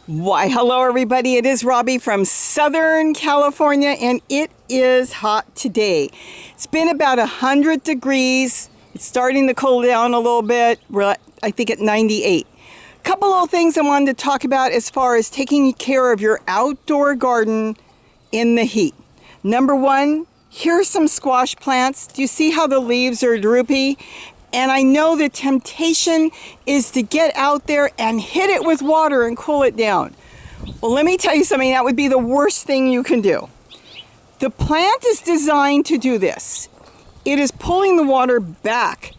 Why, hello everybody. It is Robbie from Southern California, and it is hot today. It's been about 100 degrees. It's starting to cool down a little bit. We're, I think, at 98. Couple little things I wanted to talk about as far as taking care of your outdoor garden in the heat. Number one, here's some squash plants. Do you see how the leaves are droopy? And I know the temptation is to get out there and hit it with water and cool it down. Well, let me tell you something, that would be the worst thing you can do. The plant is designed to do this. It is pulling the water back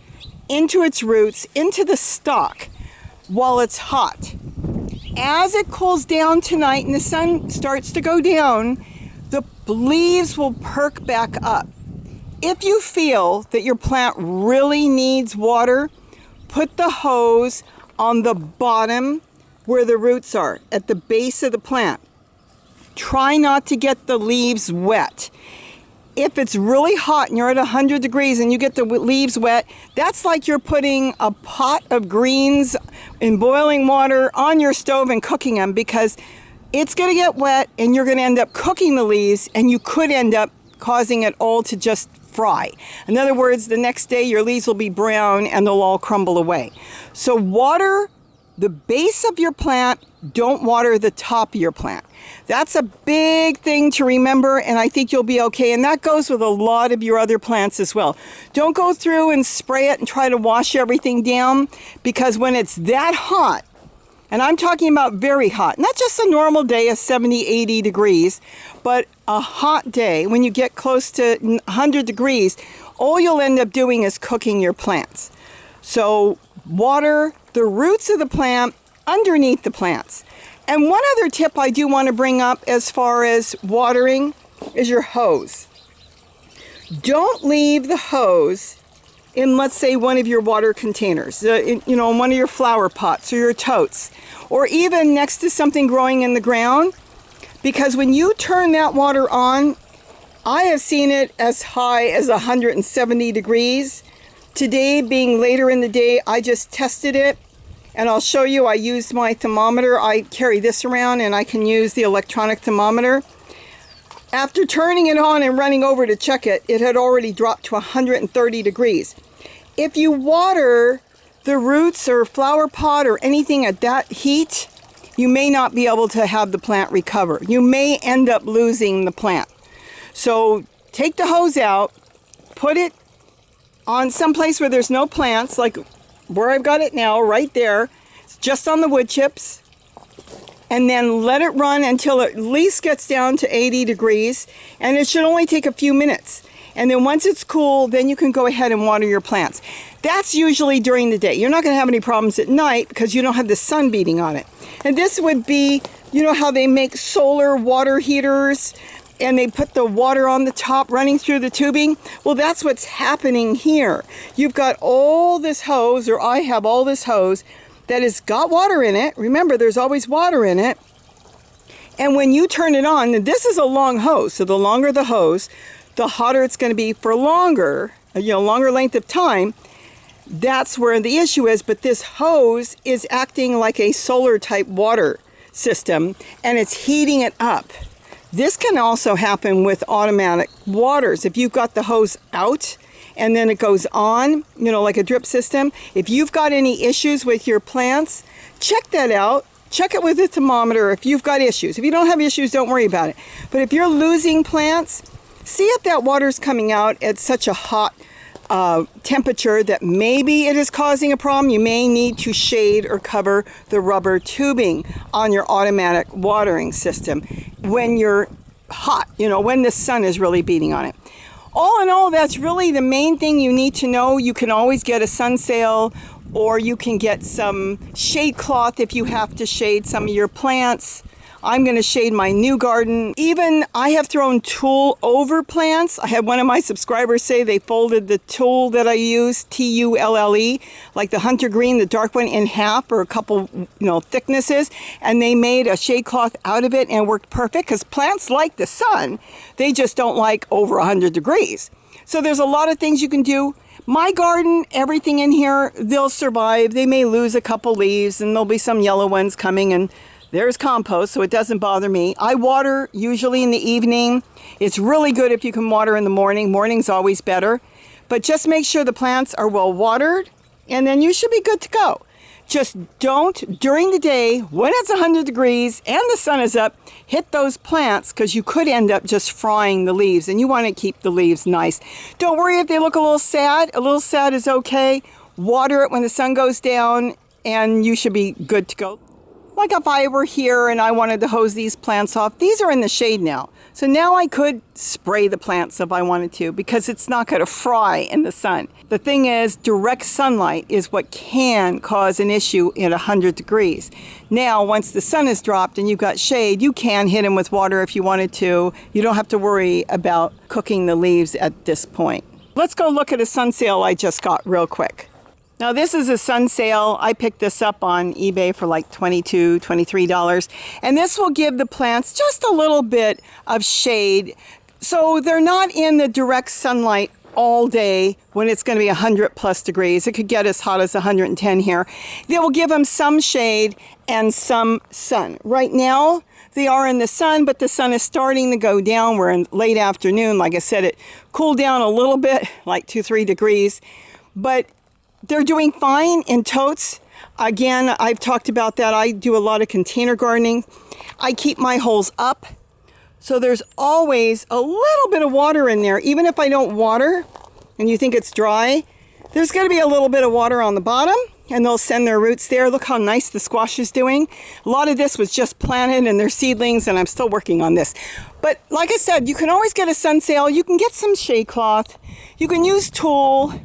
into its roots, into the stalk, while it's hot. As it cools down tonight and the sun starts to go down, the leaves will perk back up. If you feel that your plant really needs water, put the hose on the bottom where the roots are, at the base of the plant. Try not to get the leaves wet. If it's really hot and you're at 100 degrees and you get the leaves wet, that's like you're putting a pot of greens in boiling water on your stove and cooking them, because it's going to get wet and you're going to end up cooking the leaves, and you could end up causing it all to just fry. In other words, the next day your leaves will be brown and they'll all crumble away. So water the base of your plant, don't water the top of your plant. That's a big thing to remember, and I think you'll be okay. And that goes with a lot of your other plants as well. Don't go through and spray it and try to wash everything down, because when it's that hot, and I'm talking about very hot, not just a normal day of 70, 80 degrees, but a hot day, when you get close to 100 degrees, all you'll end up doing is cooking your plants. So water the roots of the plant underneath the plants. And one other tip I do want to bring up as far as watering is your hose. Don't leave the hose in, let's say, one of your water containers, in one of your flower pots or your totes, or even next to something growing in the ground, because when you turn that water on, I have seen it as high as 170 degrees. Today, being later in the day, I just tested it, and I'll show you. I used my thermometer. I carry this around, and I can use the electronic thermometer. After turning it on and running over to check it, it had already dropped to 130 degrees. If you water the roots or flower pot or anything at that heat, you may not be able to have the plant recover. You may end up losing the plant. So take the hose out, put it on some place where there's no plants, like where I've got it now, right there, just on the wood chips, and then let it run until it at least gets down to 80 degrees, and it should only take a few minutes. And then once it's cool, then you can go ahead and water your plants. That's usually during the day. You're not going to have any problems at night because you don't have the sun beating on it. And this would be, you know how they make solar water heaters and they put the water on the top running through the tubing? Well, that's what's happening here. You've got all this hose, or I have all this hose that has got water in it. Remember, there's always water in it. And when you turn it on, this is a long hose, so the longer the hose, the hotter it's going to be for longer length of time. That's where the issue is. But this hose is acting like a solar type water system, and it's heating it up. This can also happen with automatic waters. If you've got the hose out and then it goes on, like a drip system, if you've got any issues with your plants, check that out. Check it with a thermometer if you've got issues. If you don't have issues, don't worry about it. But if you're losing plants, see if that water's coming out at such a hot temperature that maybe it is causing a problem. You may need to shade or cover the rubber tubing on your automatic watering system when you're hot, when the sun is really beating on it. All in all, that's really the main thing you need to know. You can always get a sun sail, or you can get some shade cloth if you have to shade some of your plants. I'm going to shade my new garden. Even I have thrown tulle over plants. I had one of my subscribers say they folded the tulle that I use, Tulle, like the hunter green, the dark one, in half, or a couple, thicknesses, and they made a shade cloth out of it, and it worked perfect, because plants like the sun. They just don't like over 100 degrees. So there's a lot of things you can do. My garden, everything in here, they'll survive. They may lose a couple leaves, and there'll be some yellow ones coming, and There's compost, so it doesn't bother me. I water usually in the evening. It's really good if you can water in the morning. Morning's always better. But just make sure the plants are well watered, and then you should be good to go. Just don't, during the day, when it's 100 degrees and the sun is up, hit those plants because you could end up just frying the leaves, and you want to keep the leaves nice. Don't worry if they look a little sad. A little sad is okay. Water it when the sun goes down, and you should be good to go. Like if I were here and I wanted to hose these plants off, these are in the shade now. So now I could spray the plants if I wanted to because it's not going to fry in the sun. The thing is, direct sunlight is what can cause an issue at 100 degrees. Now, once the sun is dropped and you've got shade, you can hit them with water if you wanted to. You don't have to worry about cooking the leaves at this point. Let's go look at a sun sail I just got real quick. Now this is a sun sail. I picked this up on eBay for like $22, $23. And this will give the plants just a little bit of shade. So they're not in the direct sunlight all day when it's going to be 100 plus degrees. It could get as hot as 110 here. They will give them some shade and some sun. Right now they are in the sun, but the sun is starting to go down. We're in late afternoon. Like I said, it cooled down a little bit, like 2-3 degrees. But they're doing fine in totes. Again, I've talked about that. I do a lot of container gardening. I keep my holes up. So there's always a little bit of water in there. Even if I don't water and you think it's dry, there's going to be a little bit of water on the bottom and they'll send their roots there. Look how nice the squash is doing. A lot of this was just planted and they're seedlings and I'm still working on this. But like I said, you can always get a sun sail. You can get some shade cloth. You can use tulle.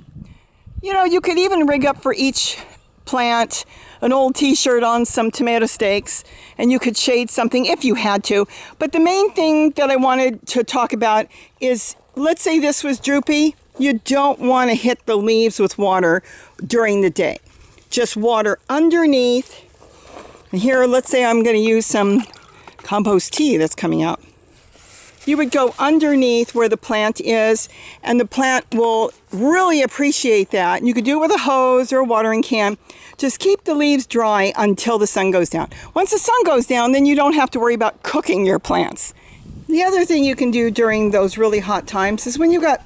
You know, you could even rig up for each plant an old t-shirt on some tomato stakes, and you could shade something if you had to. But the main thing that I wanted to talk about is, let's say this was droopy. You don't want to hit the leaves with water during the day. Just water underneath. And here, let's say I'm going to use some compost tea that's coming out. You would go underneath where the plant is, and the plant will really appreciate that. And you could do it with a hose or a watering can. Just keep the leaves dry until the sun goes down. Once the sun goes down, then you don't have to worry about cooking your plants. The other thing you can do during those really hot times is when you've got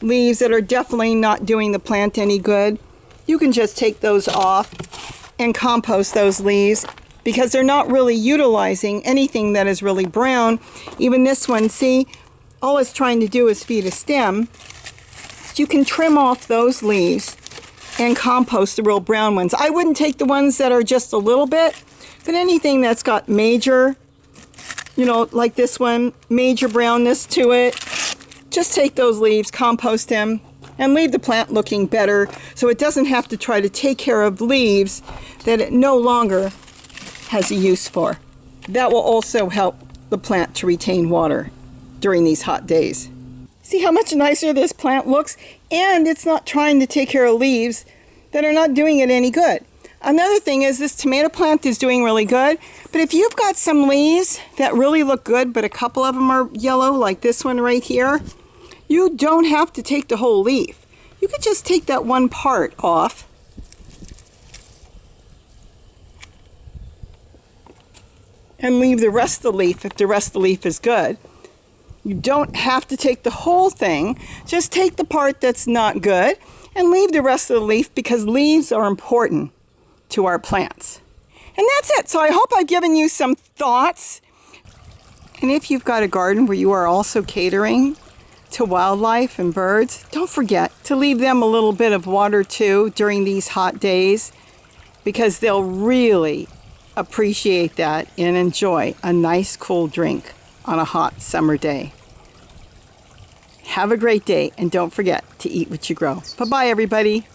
leaves that are definitely not doing the plant any good, you can just take those off and compost those leaves, because they're not really utilizing anything that is really brown. Even this one, see, all it's trying to do is feed a stem. You can trim off those leaves and compost the real brown ones. I wouldn't take the ones that are just a little bit, but anything that's got major, you know, like this one, major brownness to it, just take those leaves, compost them, and leave the plant looking better so it doesn't have to try to take care of leaves that it no longer has a use for. That will also help the plant to retain water during these hot days. See how much nicer this plant looks? And it's not trying to take care of leaves that are not doing it any good. Another thing is this tomato plant is doing really good, but if you've got some leaves that really look good, but a couple of them are yellow, like this one right here, you don't have to take the whole leaf. You could just take that one part off and leave the rest of the leaf if the rest of the leaf is good. You don't have to take the whole thing. Just take the part that's not good and leave the rest of the leaf, because leaves are important to our plants. And that's it. So I hope I've given you some thoughts. And if you've got a garden where you are also catering to wildlife and birds, don't forget to leave them a little bit of water too during these hot days, because they'll really appreciate that and enjoy a nice cool drink on a hot summer day. Have a great day, and don't forget to eat what you grow. Bye-bye, everybody.